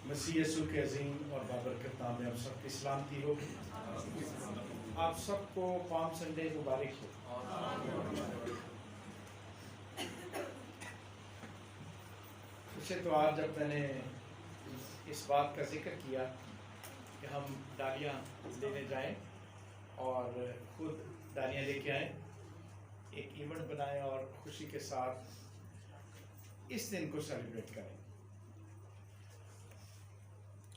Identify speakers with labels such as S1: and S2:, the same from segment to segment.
S1: مسیح یسوع کے عظیم اور بابرکت نام میں آپ سب کی سلامتی ہو. آپ سب کو پام سنڈے مبارک ہو. پچھلے اتوار جب میں نے اس بات کا ذکر کیا کہ ہم ڈالیاں لینے جائیں اور خود ڈالیاں لے کے آئیں، ایک ایونٹ بنائیں اور خوشی کے ساتھ اس دن کو سیلیبریٹ کریں.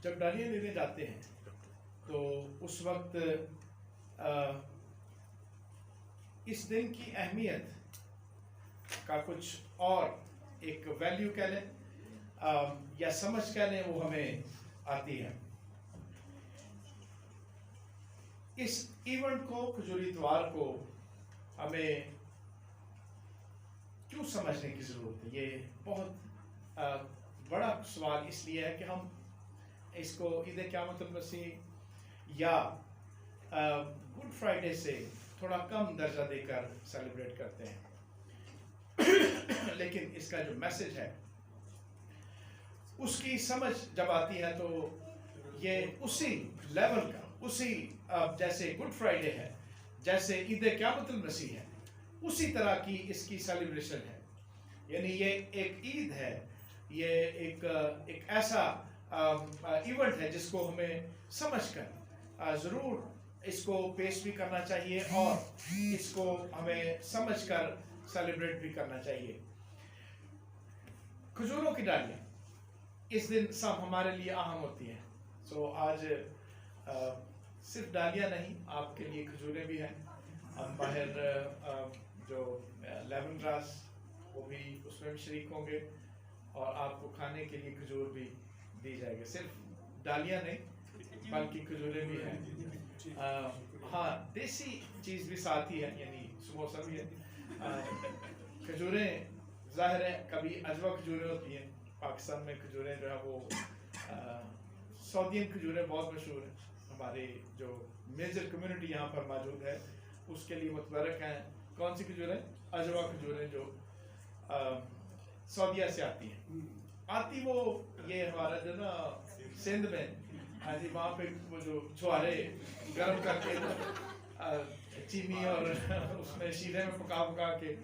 S1: جب ڈالیاں لینے جاتے ہیں تو اس وقت اس دن کی اہمیت کا کچھ اور ایک ویلیو کہہ لیں یا سمجھ کہہ لیں، وہ ہمیں آتی ہے. اس ایونٹ کو، کھجوری اتوار کو، ہمیں کیوں سمجھنے کی ضرورت ہے؟ یہ بہت بڑا سوال اس لیے ہے کہ ہم اس کو عید قیامت المسیح یا گڈ فرائیڈے سے تھوڑا کم درجہ دے کر سیلیبریٹ کرتے ہیں. لیکن اس کا جو میسج ہے، اس کی سمجھ جب آتی ہے تو یہ اسی لیول کا، اسی جیسے گڈ فرائیڈے ہے، جیسے عید قیامت المسیح ہے، اسی طرح کی اس کی سیلیبریشن ہے. یعنی یہ ایک عید ہے، یہ ایک ایسا ایونٹ ہے جس کو ہمیں سمجھ کر ضرور اس کو پیش بھی کرنا چاہیے اور اس کو ہمیں سمجھ کر سیلیبریٹ بھی کرنا چاہیے. کھجوروں کی ڈالیاں اس دن سب ہمارے لیے اہم ہوتی ہیں. سو آج صرف ڈالیاں نہیں، آپ کے لیے کھجوریں بھی ہیں. ہم باہر جو لیمن گراس، وہ بھی اس میں بھی شریک ہوں گے اور آپ کو کھانے کے لیے کھجور بھی دی جائے گی. صرف ڈالیاں نہیں بلکہ کھجوریں بھی ہیں. ہاں، دیسی چیز بھی ساتھ ہی ہے، یعنی سموسا بھی ہے. کھجوریں ظاہر ہے کبھی اجوا کھجوریں ہوتی ہیں. پاکستان میں کھجوریں جو ہے وہ سعودین کھجوریں بہت مشہور ہیں. ہماری جو میجر کمیونٹی یہاں پر موجود ہے اس کے لیے متبرک ہیں. کون سی کھجوریں؟ اجوا کھجوریں، جو سعودیہ سے آتی ہیں. وہ یہ ہمارا جو نا سندھ میں، ہاں جی، وہاں پہ وہ جو چھوارے گرم کر کے چینی اور اس میں شیرے میں پکا کے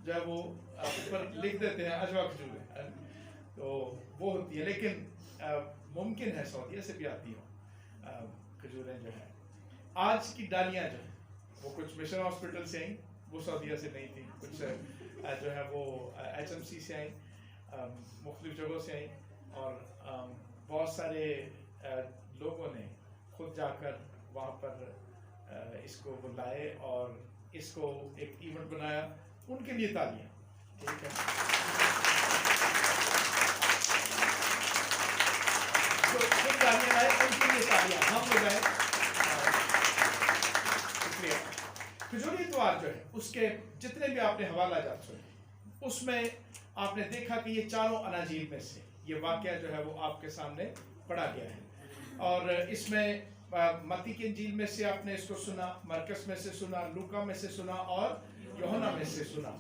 S1: جو ہے وہ اوپر لکھ دیتے ہیں اجوا کھجوریں، تو وہ ہوتی ہے. لیکن ممکن ہے سعودیہ سے بھی آتی ہوں کھجوریں جو ہیں. آج کی ڈالیاں جو ہیں وہ کچھ مشن ہاسپٹل سے آئیں، وہ سعودیہ سے نہیں تھیں. کچھ جو ہے وہ HMC سے آئیں، مختلف جگہوں سے آئیں، اور بہت سارے لوگوں نے خود جا کر وہاں پر اس کو بلائے اور اس کو ایک ایونٹ بنایا. ان کے لیے تالیاں. ٹھیک ہے، جو خود تالیاں آئے ان کے لیے تالیاں ہم بجائے. شکریہ. کھجوری اتوار جو ہے اس کے جتنے بھی آپ نے حوالہ جات سنے، اس میں آپ نے دیکھا کہ یہ چاروں اناجیل میں سے یہ واقعہ جو ہے وہ آپ کے سامنے پڑھا گیا ہے. اور اس میں متی کی انجیل میں سے آپ نے اس کو سنا، مرکس میں سے سنا، لوکا میں سے سنا اور یوحنا میں سے سنا.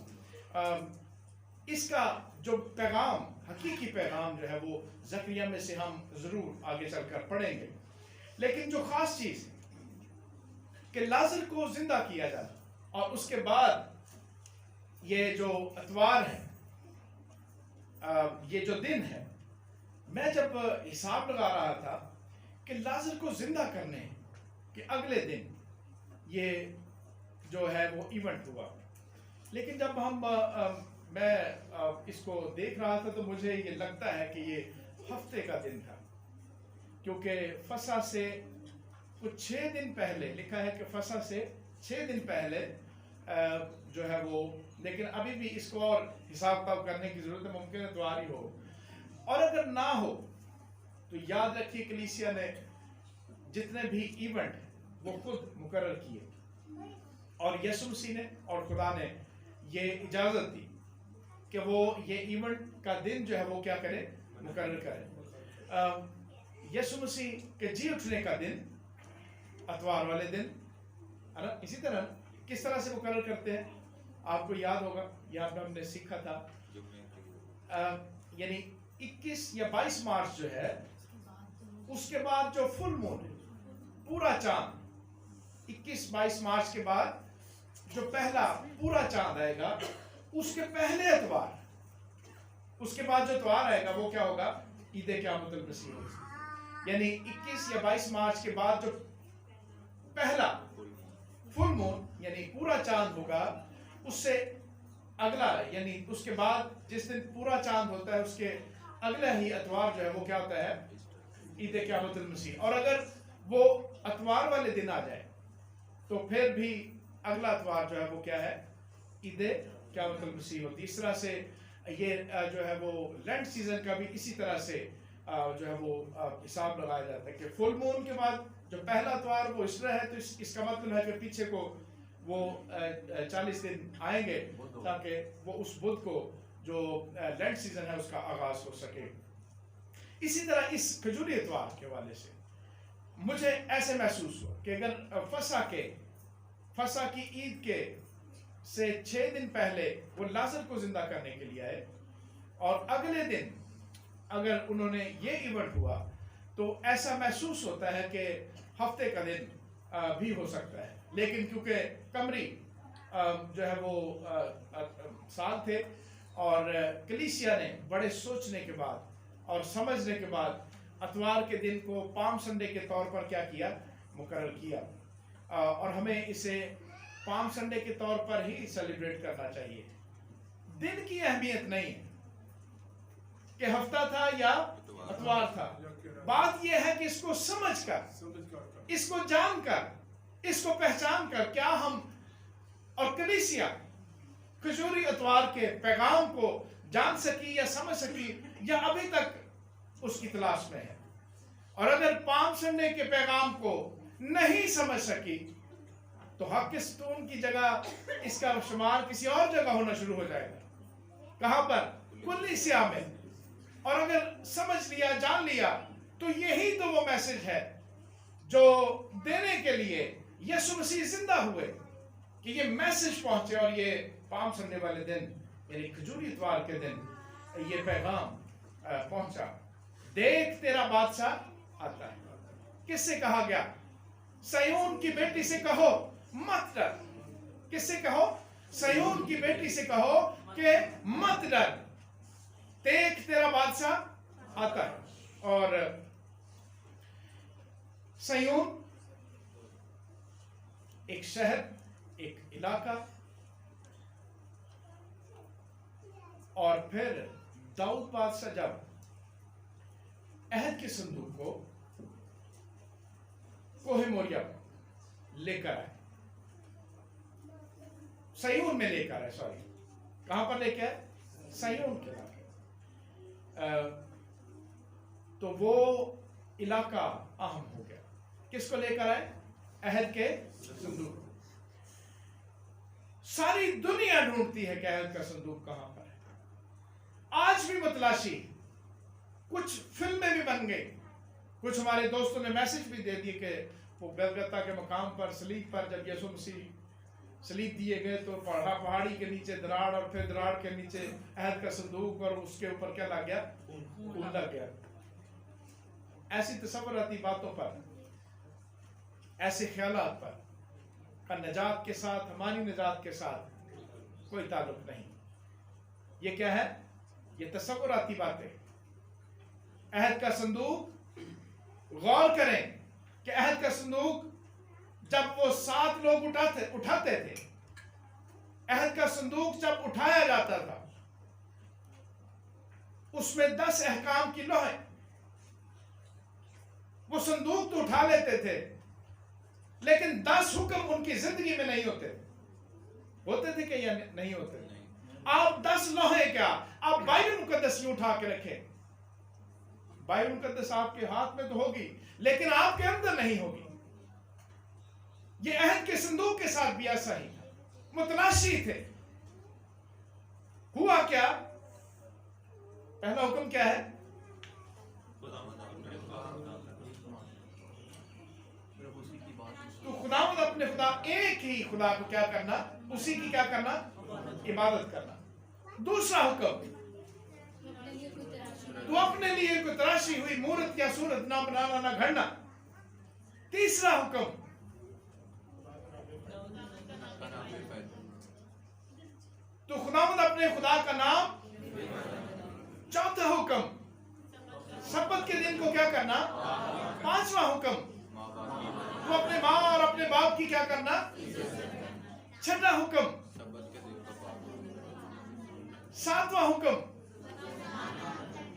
S1: اس کا جو پیغام، حقیقی پیغام جو ہے وہ زکریا میں سے ہم ضرور آگے چل کر پڑھیں گے. لیکن جو خاص چیز کہ لازر کو زندہ کیا جانا، اور اس کے بعد یہ جو اتوار ہے، یہ جو دن ہے، میں جب حساب لگا رہا تھا کہ لازر کو زندہ کرنے کے اگلے دن یہ جو ہے وہ ایونٹ ہوا. لیکن جب میں اس کو دیکھ رہا تھا تو مجھے یہ لگتا ہے کہ یہ ہفتے کا دن تھا، کیونکہ فصح سے کچھ 6 دن پہلے لکھا ہے کہ فصح سے 6 دن پہلے جو ہے وہ. لیکن ابھی بھی اس کو اور حساب کتاب کرنے کی ضرورت ہے. ممکن ہے اتوار ہی ہو، اور اگر نہ ہو تو یاد رکھیے کلیسیا نے جتنے بھی ایونٹ وہ خود مقرر کیے، اور یسوع مسیح نے اور خدا نے یہ اجازت دی کہ وہ یہ ایونٹ کا دن جو ہے وہ کیا کرے، مقرر کرے. یسوع مسیح کے جی اٹھنے کا دن اتوار والے دن ہے نا. اسی طرح کس طرح سے مقرر کرتے ہیں آپ کو یاد ہوگا، یہاں پہ ہم نے سیکھا تھا. یعنی 21 یا 22 مارچ جو ہے اس کے بعد جو فل مون ہے، پورا چاند، 21-22 مارچ کے بعد جو پہلا پورا چاند آئے گا، اس کے پہلے اتوار، اس کے بعد جو اتوار آئے گا وہ کیا ہوگا؟ عید قیامت المسیح ہوگی۔ یعنی 21 یا 22 مارچ کے بعد جو پہلا فل مون یعنی پورا چاند ہوگا، اس سے اگلا یعنی اس کے بعد جس دن پورا چاند ہوتا ہے اس کے اگلا ہی اتوار جو ہے وہ کیا ہوتا ہے؟ عید قیامت المسیح۔ اور اگر وہ اتوار والے دن آ جائے تو پھر بھی اگلا اتوار جو ہے وہ کیا ہے؟ عید قیامت المسیح ہوتی۔ اس طرح سے یہ جو ہے وہ لینڈ سیزن کا بھی اسی طرح سے جو ہے وہ حساب لگایا جاتا ہے کہ فل مون کے بعد جو پہلا اتوار وہ اس طرح ہے، تو اس کا مطلب ہے کہ پیچھے کو وہ 40 دن آئیں گے تاکہ وہ اس بدھ کو جو لینڈ سیزن ہے اس کا آغاز ہو سکے۔ اسی طرح اس کھجوری اتوار کے حوالے سے مجھے ایسے محسوس ہوا کہ اگر فسح کی عید کے سے 6 دن پہلے وہ لازر کو زندہ کرنے کے لیے آئے، اور اگلے دن اگر انہوں نے یہ ایونٹ ہوا تو ایسا محسوس ہوتا ہے کہ ہفتے کا دن بھی ہو سکتا ہے، لیکن کیونکہ قمری جو ہے وہ سال تھے، اور کلیسیا نے بڑے سوچنے کے بعد اور سمجھنے کے بعد اتوار کے دن کو پام سنڈے کے طور پر کیا کیا؟ مقرر کیا، اور ہمیں اسے پام سنڈے کے طور پر ہی سیلیبریٹ کرنا چاہیے۔ دن کی اہمیت نہیں ہے کہ ہفتہ تھا یا اتوار تھا، بات یہ ہے کہ اس کو سمجھ کر، اس کو جان کر، اس کو پہچان کر کیا ہم اور کلیسیا کھجوری اتوار کے پیغام کو جان سکی یا سمجھ سکی، یا ابھی تک اس کی تلاش میں ہے۔ اور اگر پام سنڈے کے پیغام کو نہیں سمجھ سکی تو ہکسٹون کی جگہ اس کا شمار کسی اور جگہ ہونا شروع ہو جائے گا۔ کہاں پر؟ کلیسیا میں۔ اور اگر سمجھ لیا، جان لیا، تو یہی تو وہ میسج ہے جو دینے کے لیے یسوع مسیح زندہ ہوئے، کہ یہ میسج پہنچے، اور یہ پام سنڈے والے دن یعنی کھجوری اتوار کے دن یہ پیغام پہنچا۔ دیکھ تیرا بادشاہ آتا ہے۔ کس سے کہا گیا؟ سیون کی بیٹی سے کہو مت ڈر۔ کس سے کہو؟ سیون کی بیٹی سے کہو کہ مت ڈر، دیکھ تیرا بادشاہ آتا ہے۔ اور سیون ایک شہر، ایک علاقہ، اور پھر داؤد بادشاہ جب عہد کے صندوق کو کوہ موریا لے کر آئے، سیون میں لے کر آئے، کہاں پر لے کے آئے؟ سیون کے علاقے، تو وہ علاقہ اہم ہو گیا۔ کس کو لے کر آئے؟ عہد کے صندوق۔ ساری دنیا ڈھونڈتی ہے کہ عہد کا صندوق کہاں پر ہے۔ آج بھی متلاشی، کچھ فلمیں بھی بن گئی، کچھ ہمارے دوستوں نے میسج بھی دے دیے کہ وہ گلگتہ کے مقام پر صلیب پر جب یسوع مسیح صلیب دیے گئے تو پہاڑی کے نیچے دراڑ، اور پھر دراڑ کے نیچے عہد کا صندوق، اور اس کے اوپر کیا لگ گیا؟ خون لگ گیا۔ ایسی تصوراتی باتوں پر، ایسے خیالات پر کا نجات کے ساتھ، ہماری نجات کے ساتھ کوئی تعلق نہیں۔ یہ کیا ہے؟ یہ تصوراتی باتیں۔ عہد کا صندوق، غور کریں کہ عہد کا صندوق جب وہ 7 لوگ اٹھاتے تھے، عہد کا صندوق جب اٹھایا جاتا تھا، اس میں 10 احکام کی لوحیں، وہ صندوق تو اٹھا لیتے تھے لیکن 10 حکم ان کی زندگی میں نہیں ہوتے تھے کہ یا نہیں ہوتے؟ آپ 10 لوحیں کیا، آپ بائبل مقدس یوں اٹھا کے رکھیں، بائبل مقدس آپ کے ہاتھ میں تو ہوگی لیکن آپ کے اندر نہیں ہوگی۔ یہ عہد کے صندوق کے ساتھ بھی ایسا ہی متلاشی تھے۔ ہوا کیا؟ پہلا حکم کیا ہے؟ تو خداوند اپنے خدا، ایک ہی خدا کو کیا کرنا؟ اسی کی کیا کرنا؟ عبادت کرنا۔ دوسرا حکم तो अपने लिए कोई तराशी हुई मूर्त या सूरत ना बनाना ना गढ़ना। तीसरा हुक्म, तो खुदावंद अपने खुदा का नाम। चौथा हुक्म, सब्बत के दिन को क्या करना। पांचवा हुक्म, तो अपने माँ और अपने बाप की क्या करना। छठा हुक्म, सातवां हुक्म,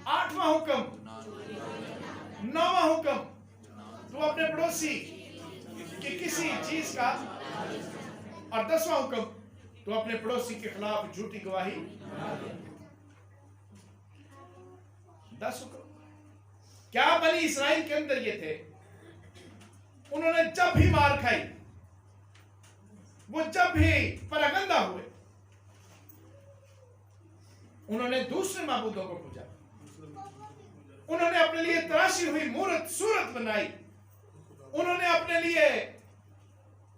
S1: आठवां हुक्म, नौवां हुक्म, तो अपने पड़ोसी की किसी चीज का, और 10वां हुक्म, तो अपने पड़ोसी के खिलाफ झूठी गवाही। 10 हुक्म क्या बनी इस्राएल के अंदर ये थे। उन्होंने जब भी मार खाई, वो जब भी परगंदा हुए, उन्होंने दूसरे माबूदों को पूजा, उन्होंने अपने लिए तराशी हुई मूर्त सूरत बनाई, उन्होंने अपने लिए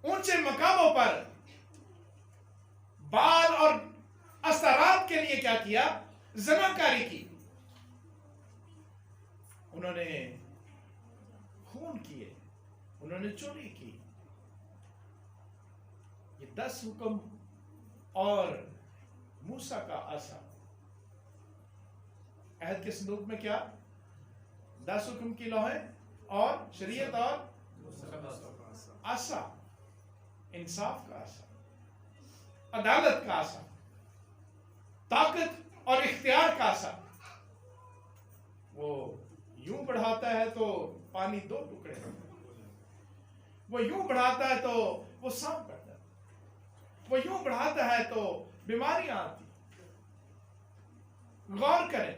S1: ऊंचे मकामों पर बाल और अस्तारात के लिए क्या किया। ज़नाकारी की। उन्होंने खून किए, उन्होंने चोरी की। ये 10 हुक्म और मूसा का आसा। अहद के संदूक में क्या 10 हुक्म की लौहें और शरीयत और आसा, इंसाफ का आसा, अदालत का आसा, ताकत और इख्तियार का आसा। वो यूं बढ़ाता है तो पानी 2 टुकड़े, वो यूं बढ़ाता है तो वो साफ करता है, वो यूं बढ़ाता है तो बीमारियां आती। गौर करें,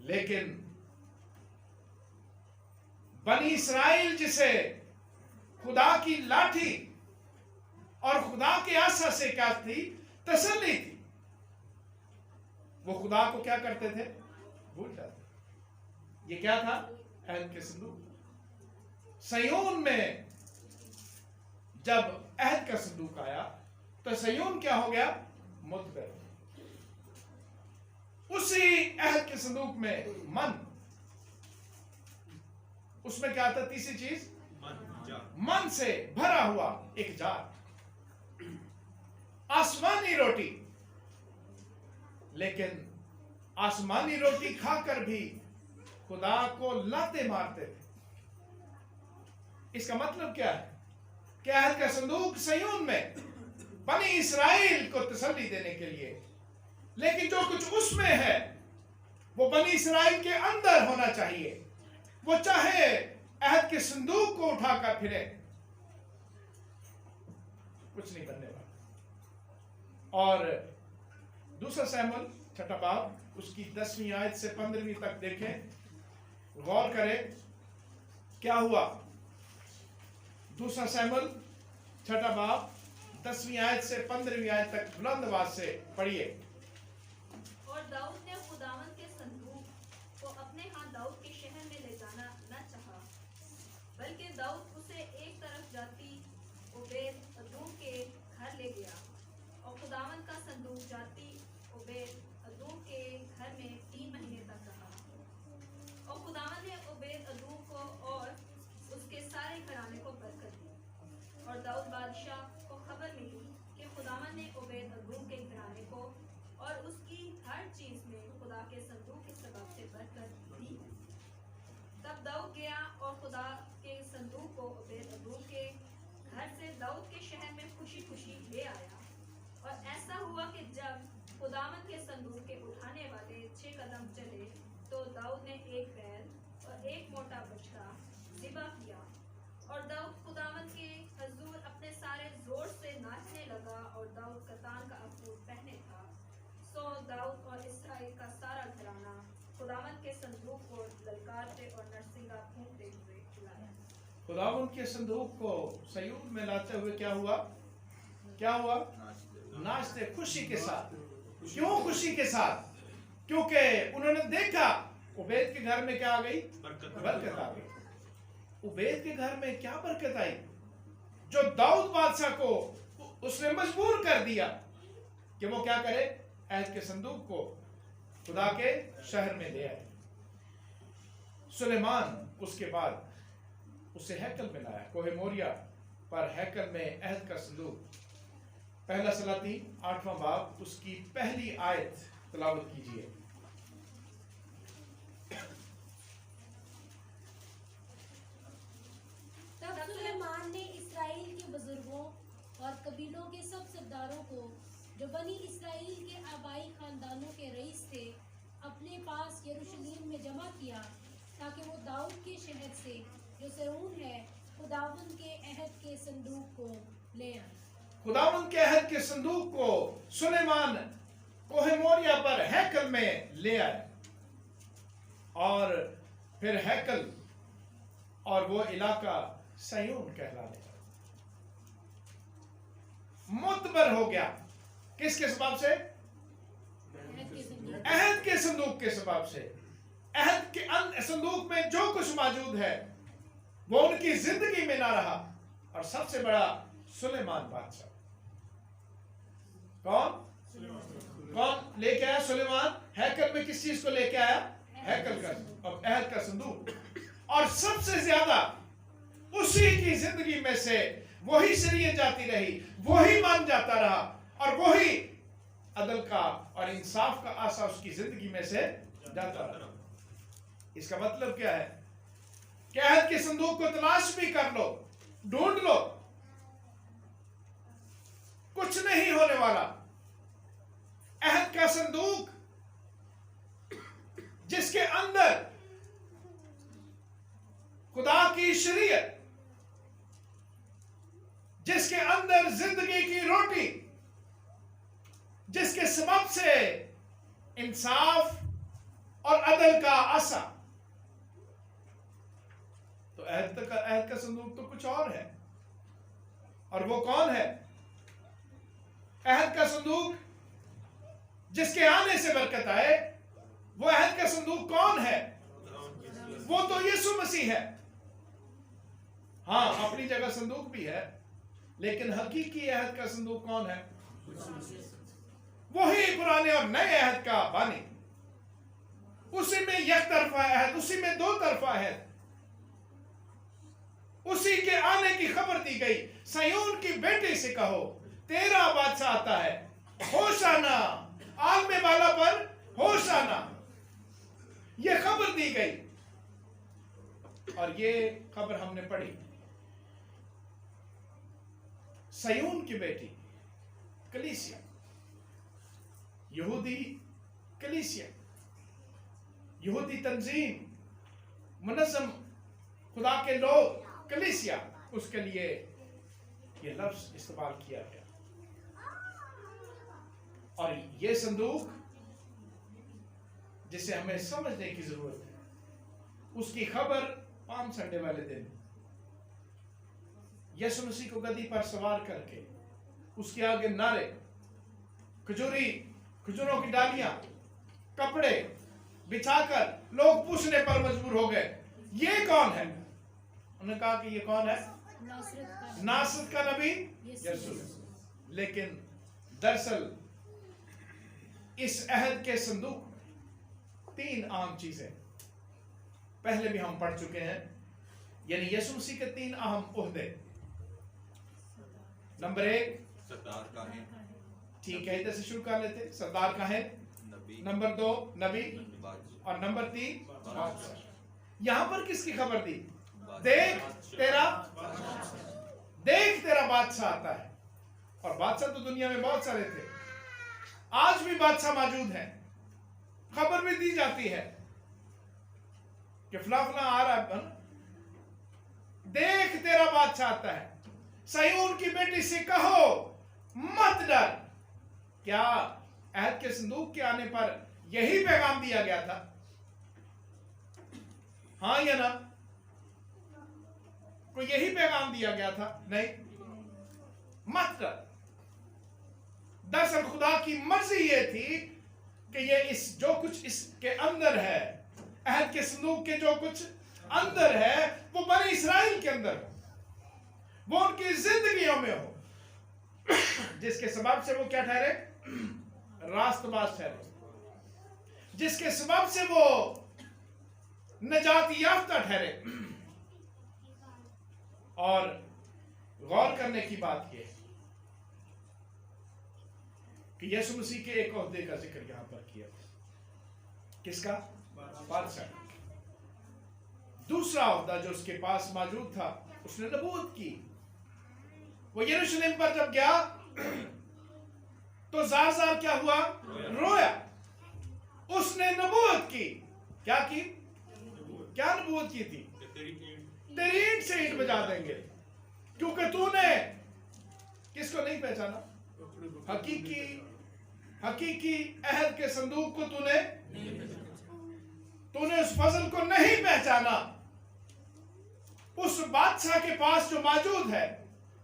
S1: लेकिन बनी इस्राएल जिसे खुदा की लाठी और खुदा के आसा से क्या थी, तसल्ली थी, वो खुदा को क्या करते थे, भूल जाते। ये क्या था, अहद के संदूक। सयोन में जब अहद का संदूक आया तो सयोन क्या हो गया, मुतबर। उसी अहद के संदूक में मन, उसमें क्या था, तीसरी चीज, मन से भरा हुआ एक जार, आसमानी रोटी। लेकिन आसमानी रोटी खाकर भी खुदा को लाते मारते थे। इसका मतलब क्या है कि अहद का संदूक सयोन में बनी इस्राएल को तसल्ली देने के लिए, लेकिन जो कुछ उसमें है वो बनी इस्राएल के अंदर होना चाहिए। वो चाहे अहद के संदूक को उठाकर फिरे, कुछ नहीं बनने वाला। और दूसरा शमूएल 6 बाब उसकी 10वीं आयत से 15वीं तक देखें, गौर करें क्या हुआ। दूसरा शमूएल 6 बाब 10वीं आयत से 15वीं आयत तक बुलंद आवाज से पढ़िए।
S2: और दाऊद ने खुदावंद के संदूक को अपने हाथ दाऊद के शहर में ले जाना न चाहा, बल्कि दाऊद उसे एक तरफ जाती ओबेद अदूम के घर ले गया। और खुदावंद का संदूक जाती ओबेद अदूम के घर में 3 महीने तक रहा। और खुदावंद ने ओबेद अदूम को और उसके सारे घराने को बरकत दी। और दाऊद बादशाह को खबर मिली कि खुदावंद ने ओबेद अदूम के घराने को और उसकी हर चीज में खुदा के संदूक के सबब से बरकत दी। तब दाऊद गया और खुदा के संदूक को ओबेद अदूम के घर से दाऊद के शहर में खुशी खुशी ले आया। और ऐसा हुआ कि जब खुदावंद के संदूक के उठाने वाले 6 कदम चले, तो दाऊद ने एक बैल और एक मोटा बछड़ा ज़िबा किया। और दाऊद खुदावंद के हजूर अपने सारे जोर से नाचने लगा। और दाऊद कतान का अफूद पहने था। सो दाऊद और इस्राएल का सारा घराना खुदावंद के संदूक को ललकारते और नरसिंगा फूंकते हुए लाया।
S1: खुदावंद के संदूक को सयून में लाते हुए क्या हुआ, क्या हुआ, नाचते खुशी के साथ। क्यों खुशी के साथ? क्योंकि उन्होंने देखा उबैद के घर में क्या आ गई, बरकत आ गई। उबैद के घर में क्या बरकत आई, जो दाऊद बादशाह को उसने मजबूर कर दिया कि वो क्या करे, अहद के संदूक को खुदा के शहर में ले आए। सुलेमान उसके बाद उसे हैकल में लाया, कोहे मोरिया पर हैकल में अहद का संदूक। पहला सलातीन 8वां बाब उसकी पहली आयत तिलावत कीजिए।
S3: तब सुलेमान ने इस्राएल के बुजुर्गों और कबीलों के सब सरदारों को जो बनी इस्राएल के आबाई खानदानों के रईस थे अपने पास यरूशलेम में जमा किया, ताकि वो दाऊद के शहर से जो सरून है खुदावंद के अहद के संदूक को ले आए।
S1: खुदावंद के अहद के संदूक को सुलेमान कोहे मोरिया पर हैकल में ले आए, और फिर हैकल और वो इलाका सयून कहलाने लगा, मुतबर हो गया। किसके सबब से? अहद के संदूक के सबब से। अहद के संदूक में जो कुछ मौजूद है वो उनकी जिंदगी में ना रहा, और सबसे बड़ा सुलेमान बादशाह। कौन लेके आया? सुलेमान हैकल में किस चीज को लेके आया? हैकल का और अहद का संदूक। और सबसे ज्यादा उसी की जिंदगी में से वही शरीयत जाती रही, वही मान जाता रहा, और वही अदल का और इंसाफ का आशा उसकी जिंदगी में से जाता रहा। इसका मतलब क्या है? कि अहद के संदूक को तलाश भी कर लो, ढूंढ लो, कुछ नहीं होने वाला। अहद का संदूक जिसके अंदर खुदा की शरीयत, जिसके अंदर जिंदगी की रोटी, जिसके सबब से इंसाफ और अदल का आशा। तो अहद का संदूक तो कुछ और है, और वो कौन है? अहद का संदूक जिसके आने से बरकत आए, वो अहद का संदूक कौन है? वो तो यीशु मसीह है। हाँ, अपनी जगह संदूक भी है, लेकिन हकीकी अहद का संदूक कौन है? वही पुराने और नए अहद का बानी। उसी में एक तरफा अहद, उसी में दो तरफा अहद। उसी के आने की खबर दी गई। सयून की बेटी से कहो, तेरा बादशाह आता है, होशाना, आलमे वाला पर होशाना। ये खबर दी गई, और ये खबर हमने पढ़ी। सयून की बेटी कलीसिया, यहूदी कलीसिया, यहूदी तंजीम, मुनज़्ज़म खुदा के लोग, कलीसिया, उसके लिए ये लफ्ज इस्तेमाल किया गया। और ये संदूक जिसे हमें समझने की जरूरत है, उसकी खबर पाम संडे वाले दिन यीशु मसीह को गद्दी पर सवार करके उसके आगे नारे, खजूरों की डालियां, कपड़े बिछाकर लोग पूछने पर मजबूर हो गए, ये कौन है? उन्होंने कहा कि ये कौन है? नासरत का नबी यीशु। लेकिन दरअसल इस अहद के संदूक 3 अहम चीजें पहले भी हम पढ़ चुके हैं, यानी यीशु मसीह के 3 अहम ओहदे। नंबर 1
S4: सरदार का है,
S1: ठीक है, इधर से शुरू कर लेते। सरदार का है।
S4: नबी,
S1: नंबर 2 नबी,
S4: बादशाह,
S1: और नंबर 3 बादशाह। यहां पर किसकी खबर दी?
S4: बादशाह,
S1: देख तेरा बादशाह आता है। और बादशाह तो दुनिया में बहुत सारे थे, आज भी बादशाह मौजूद हैं। खबर भी दी जाती है कि फला फला आ रहा है, देख तेरा बादशाह आता है। सयून की बेटी से कहो मत डर। क्या अहद के संदूक के आने पर यही पैगाम दिया गया था? हाँ या ना? कोई यही पैगाम दिया गया था? नहीं, मत डर। दरअसल खुदा की मर्जी ये थी कि ये इस जो कुछ इसके अंदर है, अहद के संदूक के जो कुछ अंदर है, वो बनी इस्राएल के अंदर हो, वो उनकी जिंदगियों में हो, जिसके सबब से वो क्या ठहरे? रास्तबाज ठहरे। जिसके सबब से वो नजात याफ्ता ठहरे। और गौर करने की बात यह है कि यीशु मसीह के एक ओहदे का जिक्र यहां पर किया। किसका? बादशाह। दूसरा ओहदा जो उसके पास मौजूद था, उसने नबूवत की। वो यरूशलेम पर जब गया तो जार जार क्या हुआ? रोया। उसने नबूवत की। क्या की? क्या नबूवत की थी? तेरी ईंट से ईंट बजा देंगे, क्योंकि तूने किसको नहीं पहचाना? हकीकी अहद के संदूक को तूने उस फजल को नहीं पहचाना। उस बादशाह के पास जो मौजूद है,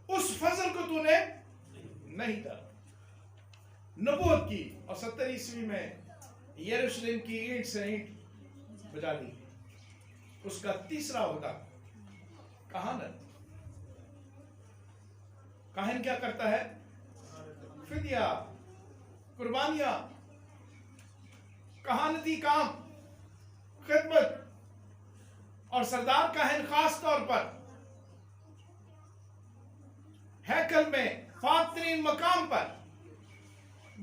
S1: उस फजल को तूने नहीं था। नबूवत की और 70 ईस्वी में यरूशलेम की ईंट से ईंट बजा दी। उसका तीसरा ओहदा कहानत। काहिन क्या करता है? फिदिया, कुर्बानियां, कहानती काम, खिदमत। और सरदार काहिन खास तौर पर हैकल में फातरीन मकाम पर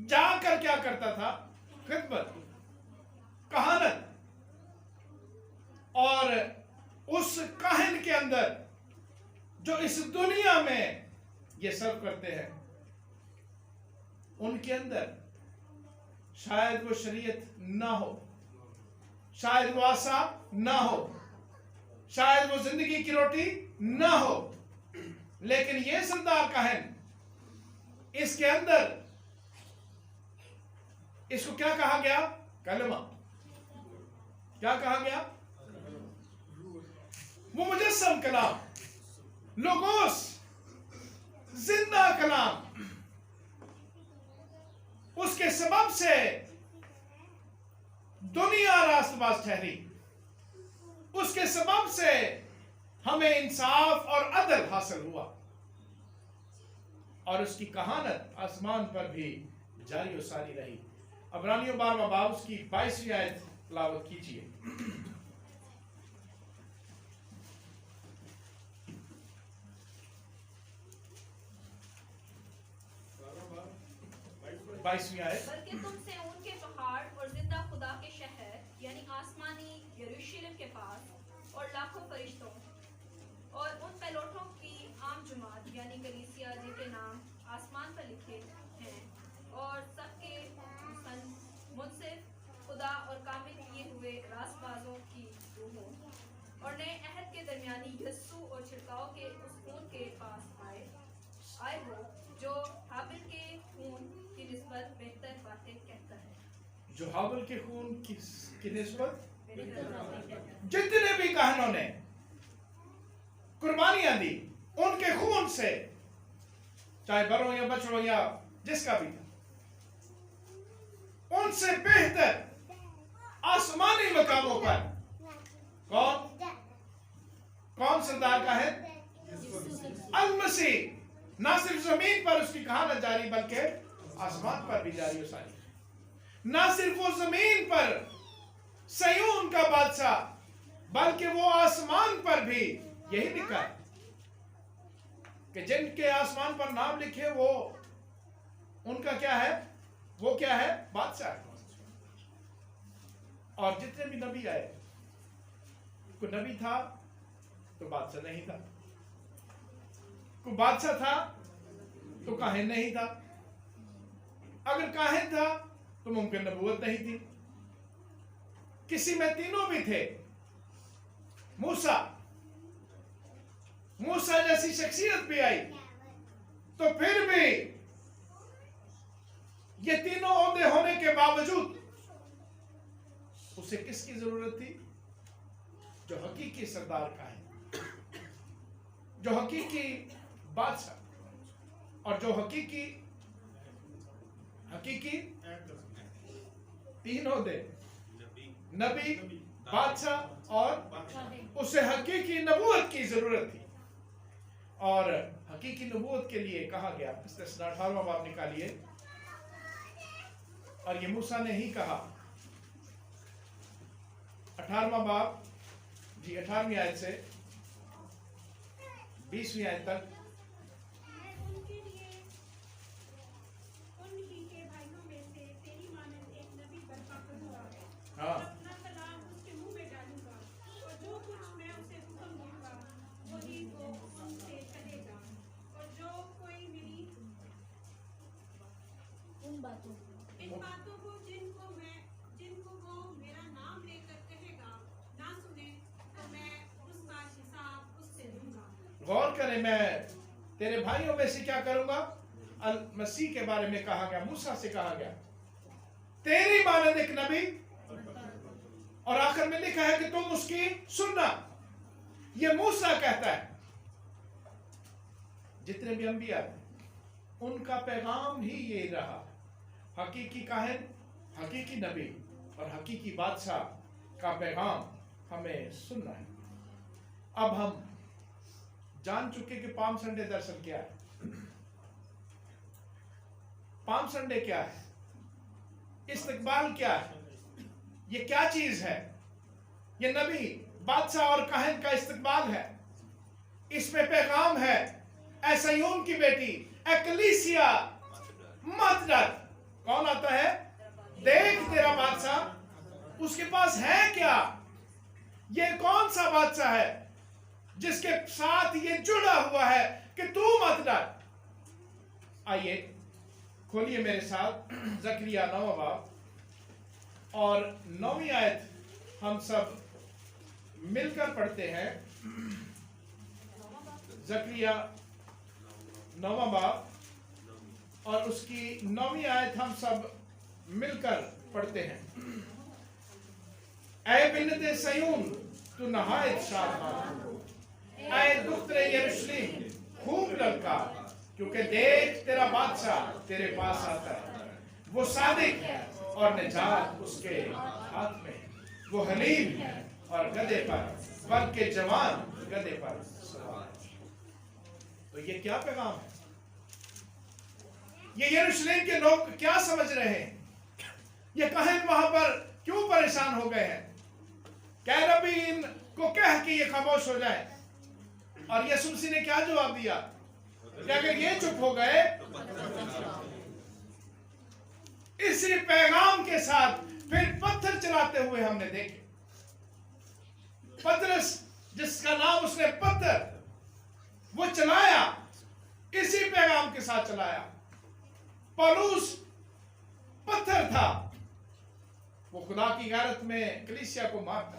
S1: जाकर क्या करता था? खिदमत, कहानत। और उस काहिन के अंदर जो इस दुनिया में ये सर्व करते हैं, उनके अंदर शायद वो शरीयत ना हो, शायद वो आसा ना हो, शायद वो जिंदगी की रोटी ना हो, लेकिन ये सरदार काहिन, इसके अंदर इसको क्या कहा गया? कलमा। क्या कहा गया? वो मुजस्सम कलाम, लोगोस, जिंदा कलाम। उसके सबब से दुनिया रास्तबाज ठहरी। उसके सबब से हमें इंसाफ और अदल हासिल हुआ। और उसकी कहानत आसमान पर भी जारी और सारी रही। अबरानियों 12वां बाब उसकी 22वीं आयत तिलावत कीजिए।
S2: बल्कि तुमसे उनके पहाड़ और जिंदा खुदा के शहर यानी आसमानी यरूशलेम के पास और लाखों फरिश्तों और उन पैलोठों की आम जमात यानी कलीसिया जिनके नाम आसमान पर लिखे हैं और सबके मुनसिफ खुदा और कामिल किए हुए रास्तबाजों की रूहों और नए अहद के दरमियानी यस्सु और छिड़काव के उस खून के पास आए हो जो हाबिल के खून की निस्बत बेहतर बातें कहता है।
S1: जो हाबिल के खून की निस्बत जितने भी काहिनों ने कुर्बानियां दी, उनके खून से, चाहे बरों या बछड़ों या जिसका भी था, उनसे बेहतर आसमानी मकामों पर कौन सरदार का है? अल-मसीह। ना सिर्फ जमीन पर उसकी कहानत जारी, बल्कि आसमान पर भी जारी और सारी। ना सिर्फ वो जमीन पर सयून का बादशाह, बल्कि वो आसमान पर भी यही लिखा है कि जिनके आसमान पर नाम लिखे वो उनका क्या है? वो क्या है? बादशाह। और जितने भी नबी आए, कोई नबी था तो बादशाह नहीं था, कोई बादशाह था तो काहिन नहीं था, अगर काहिन था तो मुमकिन नबूवत नहीं थी। किसी में तीनों भी थे। मूसा जैसी शख्सियत भी आई, तो फिर भी ये तीनों ओहदे होने के बावजूद उसे किसकी जरूरत थी? जो हकीकी सरदार का है, जो हकीकी बादशाह और जो हकीकी तीन ओहदे, नबी, बादशाह और उसे हकीकी नबूवत की जरूरत थी। और हकीकी नबूवत के लिए कहा गया, इस्तिस्ना 18वां बाब निकालिए। और ये मूसा ने ही कहा 18वां बाब जी 18वीं आयत से 20वीं आयत तक।
S5: मैं उनके लिए उन्हीं के भाइयों में से तेरी मानद एक नबी बर्पा करूंगा
S1: हाँ।
S5: और अपना कलाम उसके मुंह में डालूंगा और जो कुछ मैं उसे हुक्म दूंगा वही वो उनसे करेगा और जो कोई मेरी
S3: उन बातों को
S5: इन बातों को जिनको वो मेरा नाम लेकर कहेगा ना सुने तो मैं उसका हिसाब उससे लूंगा।
S1: गौर करें, मैं तेरे भाइयों में से क्या करूंगा? अल मसीह के बारे में कहा गया, मूसा से कहा गया तेरी मानद एक नबी, और आखिर में लिखा है कि तुम उसकी सुनना। ये मूसा कहता है। जितने भी अंबिया थे उनका पैगाम ही ये रहा, हकीकी काहिन, हकीकी नबी और हकीकी बादशाह का पैगाम हमें सुनना है। अब हम जान चुके कि पाम संडे दर्शन क्या है। पाम संडे क्या है, इस्तकबाल क्या है, ये क्या चीज है? ये नबी, बादशाह और काहिन का इस्तकबाल है। इसमें पैगाम है, ऐ सयोन की बेटी, ऐ कलीसिया, मत डर। कौन आता है? देख तेरा बादशाह, उसके पास है क्या? ये कौन सा बादशाह है जिसके साथ ये जुड़ा हुआ है कि तू मत डर। आइए खोलिए मेरे साथ जकरिया 9वां बाब और 9वीं आयत हम सब मिलकर पढ़ते हैं। जकरिया 9वां बाब और उसकी 9वीं आयत हम सब मिलकर पढ़ते हैं। ऐ बिन्नते सयून तू नहायत शादमान, ऐ दुख्तरे यरूशलेम खूब ललका, क्योंकि देख तेरा बादशाह तेरे पास आता है। वो सादिक है और निजात उसके हाथ में, वो हलीम है और गधे पर, बल्कि जवान गधे पर सवार। तो ये क्या पैगाम है? ये यरूशलेम के लोग क्या समझ रहे हैं? ये काहिन वहां पर क्यों परेशान हो गए हैं? कह रबी इनको कह कि ये खामोश हो जाए। और यीशु मसीह ने क्या जवाब दिया कि अगर ये चुप हो गए, इसी पैगाम के साथ फिर पत्थर चलाते हुए हमने देखे। पतरस, जिसका नाम उसने पत्थर, वो चलाया, इसी पैगाम के साथ चलाया। पौलुस पत्थर था, वो खुदा की गैरत में कलीसिया को मारता।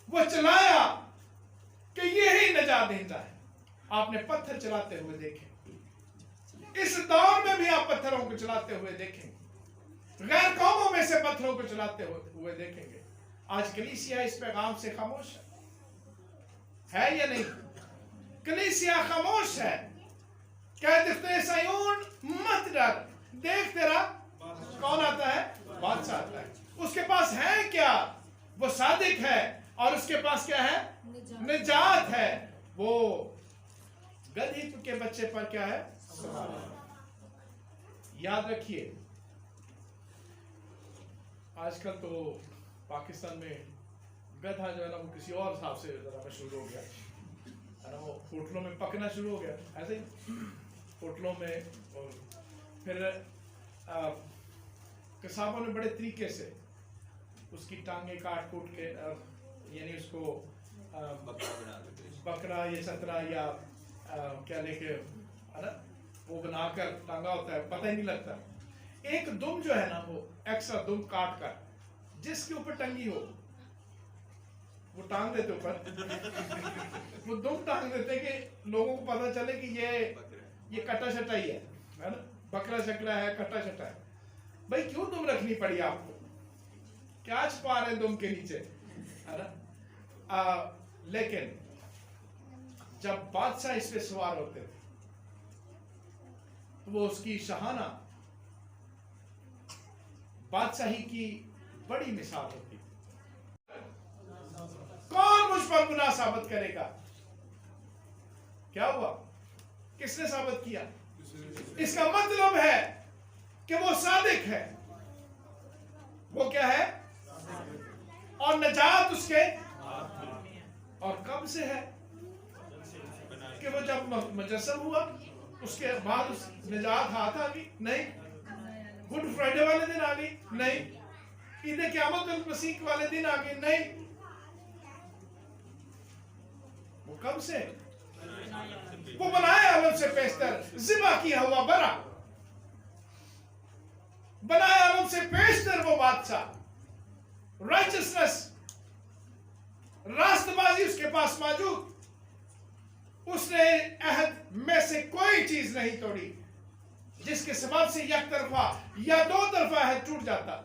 S1: वो चलाया कि यही नजात देता है। आपने पत्थर चलाते हुए देखे। इस दौर में भी आप पत्थरों को चलाते हुए देखेंगे, गैर कौमों में से पत्थरों को चलाते हुए देखेंगे। आज कलीसिया इस पैगाम से खामोश है या नहीं? कलीसिया खामोश है। कहते सयून मत डर, देख तेरा कौन आता है? बादशाह आता है। उसके पास है क्या? वो सादिक है और उसके पास क्या है? निजात है। वो गधी के बच्चे पर क्या है? याद रखिए, आजकल तो पाकिस्तान में गधा जो है ना, वो किसी और हिसाब से जरा मशहूर हो गया है ना। वो होटलों में पकना शुरू हो गया, ऐसे ही होटलों में। और फिर किसानों ने बड़े तरीके से उसकी टांगे काट कूट के, यानी उसको बकरा या चतरा या क्या लेके, है ना, वो बनाकर टांगा होता है, पता ही नहीं लगता। एक दुम जो है ना, वो एक्स्ट्रा दुम काट कर जिसके ऊपर टंगी हो वो टांग देते ऊपर। वो दुम टांग देते कि लोगों को पता चले कि ये कटा शटा ही है ना, बकरा शकरा है, कटा शटा है। भाई क्यों दुम रखनी पड़ी आपको? क्या छुपा रहे दुम के नीचे, है ना? लेकिन जब बादशाह इस पे सवार होते थे तो वो उसकी शहाना बादशाही की बड़ी मिसाल होती। कौन मुझ पर गुनाह साबित करेगा? क्या हुआ? किसने साबित किया? इसका मतलब है कि वो सादिक है। वो क्या है? और नजात उसके और कब से है कि वो जब मुजस्सम हुआ उसके बाद उस निजात हाथ आ गई? नहीं। गुड फ्राइडे वाले दिन आ गई? नहीं। ईद क़यामत मसीह वाले दिन आ गई? नहीं। वो कब से? वो बनाया आलम से पेशतर, ज़िबा किया हुआ बरा, बनाया आलम से पेशतर वो बादशाह, राइचसनेस, रास्तबाजी उसके पास मौजूद। उसने अहद में से कोई चीज नहीं तोड़ी जिसके सबब से एक तरफा या दो तरफा अहद टूट जाता।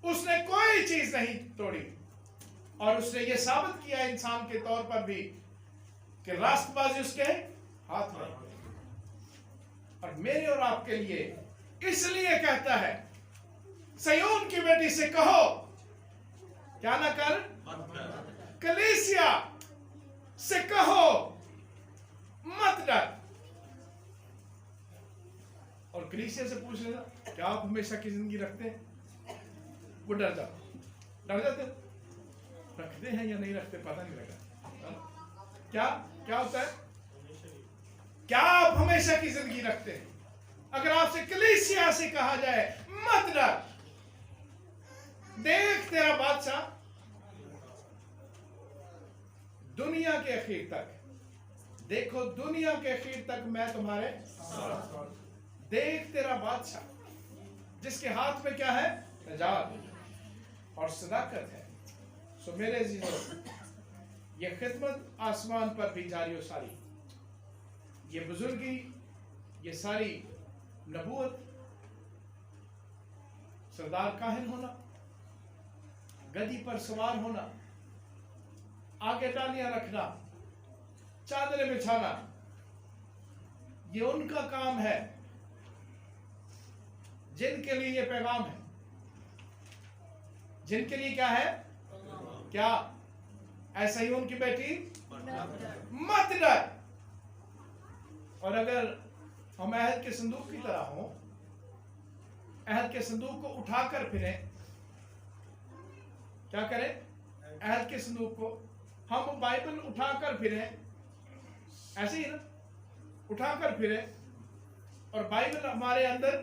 S1: उसने कोई चीज नहीं तोड़ी और उसने ये साबित किया इंसान के तौर पर भी कि रास्तबाजी उसके हाथ में। और मेरे और आपके लिए इसलिए कहता है, सयोन की बेटी से कहो क्या ना कर, कलीसिया से कहो मत डर। और कलीसिया से पूछ लेना, क्या आप हमेशा की जिंदगी रखते हैं? वो डर जाते रखते हैं या नहीं रखते पता नहीं लगा। क्या क्या होता है? क्या आप हमेशा की जिंदगी रखते हैं? अगर आपसे कलीसिया से कहा जाए मत डर, देख तेरा बादशाह दुनिया के आखिर तक, देखो दुनिया के आखिर तक मैं तुम्हारे साथ हूं। देख तेरा बादशाह जिसके हाथ में क्या है? नजात और सदाकत है। सो मेरे अजीजों, ये खिदमत आसमान पर भी जारी हो सारी, ये बुजुर्गी, ये सारी नबूवत, सरदार काहिन होना, गदी पर सवार होना, आगे डालियां रखना, चादरें बिछाना, ये उनका काम है जिनके लिए ये पैगाम है। जिनके लिए क्या है? क्या? ऐसा ही उनकी बेटी मत डर। और अगर हम अहद के संदूक की तरह हो, अहद के संदूक को उठाकर फिरें, क्या करें? अहद के संदूक को हम बाइबल उठाकर फिरें, ऐसे ही ना, उठाकर फिरें और बाइबल हमारे अंदर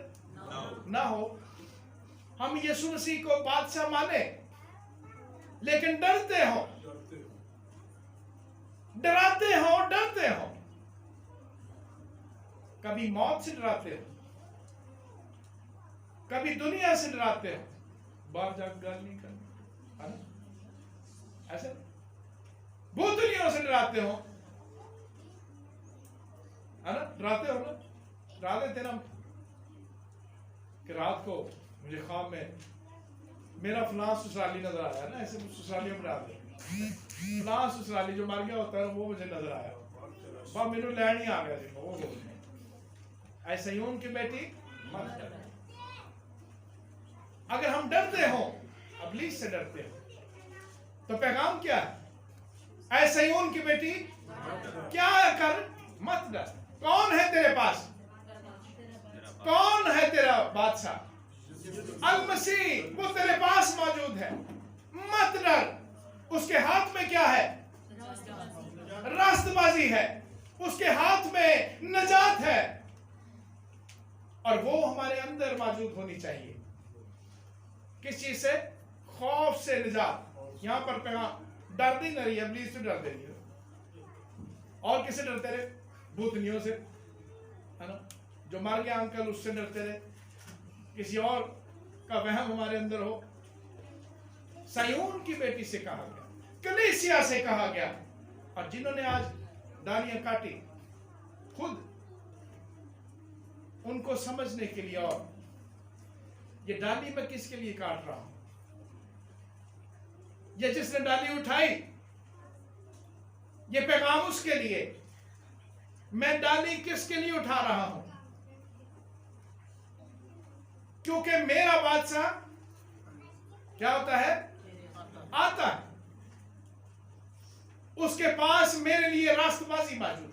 S1: ना हो। हम यीशु मसीह को बादशाह माने लेकिन डरते हो, डराते हो, डरते हो। कभी मौत से डराते हो, कभी दुनिया से डराते हो, बाहर जाकर गाल नहीं करनी, है ना? ऐसे भूतनियों से डराते हो, है ना? डराते हो ना? डरा देते ना कि रात को मुझे ख्वाब में मेरा फलां ससुराली नजर आया ना, ऐसे ससुरालियों में डरा दे, फलां ससुराली जो मर गया होता है वो मुझे नजर आया, वह मेनू लैन ही आ गया, देखो वो बोलने। ऐसे ही उनकी बेटी मत डर। अगर हम डरते हो, इब्लीस से डरते हो, तो पैगाम क्या है? ऐसे ही उनकी बेटी क्या कर, मत डर। कौन है तेरे पास? कौन है तेरा बादशाह? अल मसीह, वो तेरे पास मौजूद है। मत डर। उसके हाथ में क्या है? रास्तबाजी है। उसके हाथ में नजात है और वो हमारे अंदर मौजूद होनी चाहिए। किस चीज से? खौफ से निजात। यहां पर डर नहीं रही है, इब्लीस से डर दे रही है। और किससे डरते रहे? भूतनियों से, है ना? जो मर गया अंकल, उससे डरते रहे। किसी और का वहम हमारे अंदर हो। सयोन की बेटी से कहा गया, कलीसिया से कहा गया। और जिन्होंने आज डालियां काटी, खुद उनको समझने के लिए, और ये डाली मैं किसके लिए काट रहा हूं, ये जिसने डाली उठाई, ये पैगाम उसके लिए। मैं डाली किसके लिए उठा रहा हूं? क्योंकि मेरा बादशाह क्या होता है? आता है। उसके पास मेरे लिए रास्तबाजी मौजूद,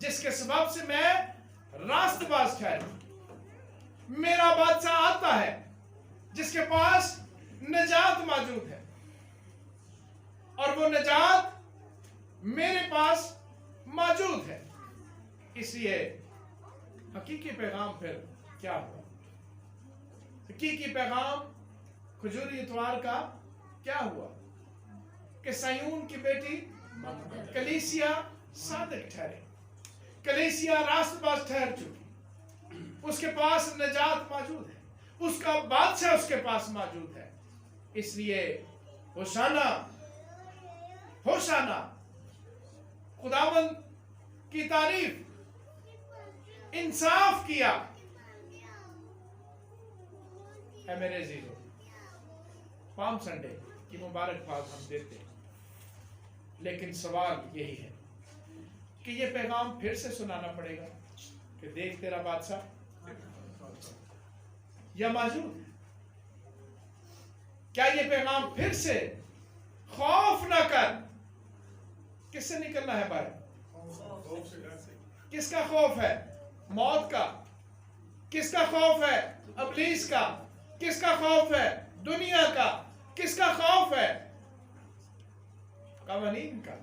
S1: जिसके सबब से मैं रास्तबाज ठहरूं। मेरा बादशाह आता है जिसके पास निजात मौजूद है। और वो निजात मेरे पास मौजूद है। इसलिए हकीकी पैगाम फिर क्या हुआ? हकीकी पैगाम खजूरी इतवार का क्या हुआ? कि सयून की बेटी कलीसिया सादिक ठहरे, कलीसिया रास्तबाज ठहर चुकी, उसके पास निजात मौजूद है, उसका बादशाह उसके पास मौजूद है। इसलिए होशाना होशाना, खुदावंद की तारीफ, इंसाफ किया। है मेरे अजीजों, पाम संडे की मुबारकबाद हम देते हैं, लेकिन सवाल यही है कि ये पैगाम फिर से सुनाना पड़ेगा कि देख तेरा बादशाह या मौजूद है। क्या ये पैगाम फिर से खौफ न कर, किससे निकलना है बाहर? किसका खौफ है? मौत का। किसका खौफ है? अबलीस का। किसका खौफ है? दुनिया का। किसका खौफ है? कवानीन का।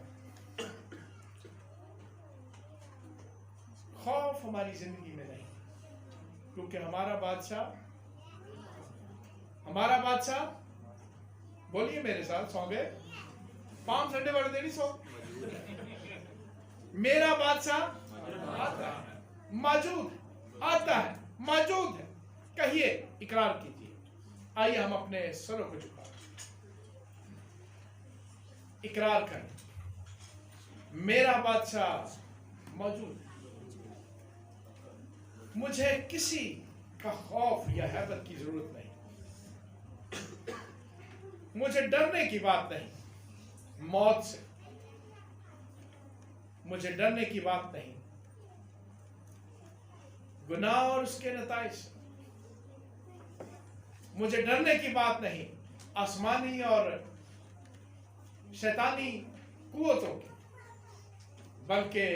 S1: खौफ हमारी जिंदगी में नहीं, क्योंकि हमारा बादशाह बोलिए मेरे साथ, सौ गए? पाम संडे वाले दिन ही सौ। मेरा बादशाह आता है, मौजूद, आता है, मौजूद है। कहिए, इकरार कीजिए। आइए हम अपने सरों को झुका इकरार करें, मेरा बादशाह मौजूद है। मुझे किसी का खौफ या हैबत की जरूरत नहीं, मुझे डरने की बात नहीं मौत से, मुझे डरने की बात नहीं गुनाह और उसके नताइज से, मुझे डरने की बात नहीं आसमानी और शैतानी कुव्वतों की, बल्कि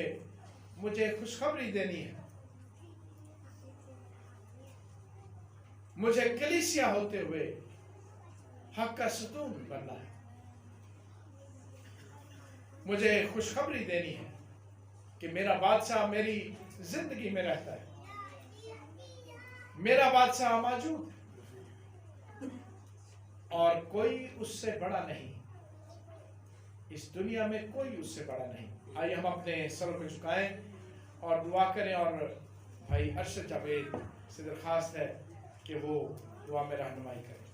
S1: मुझे खुशखबरी देनी है। मुझे कलीसिया होते हुए हक का सतून बनना है। मुझे खुशखबरी देनी है कि मेरा बादशाह मेरी जिंदगी में रहता है, मेरा बादशाह मौजूद है और कोई उससे बड़ा नहीं, इस दुनिया में कोई उससे बड़ा नहीं। आइए हम अपने सरों को झुकाएं और दुआ करें, और भाई अरशद जावेद से दरखास्त है कि वो दुआ में रहनुमाई करें।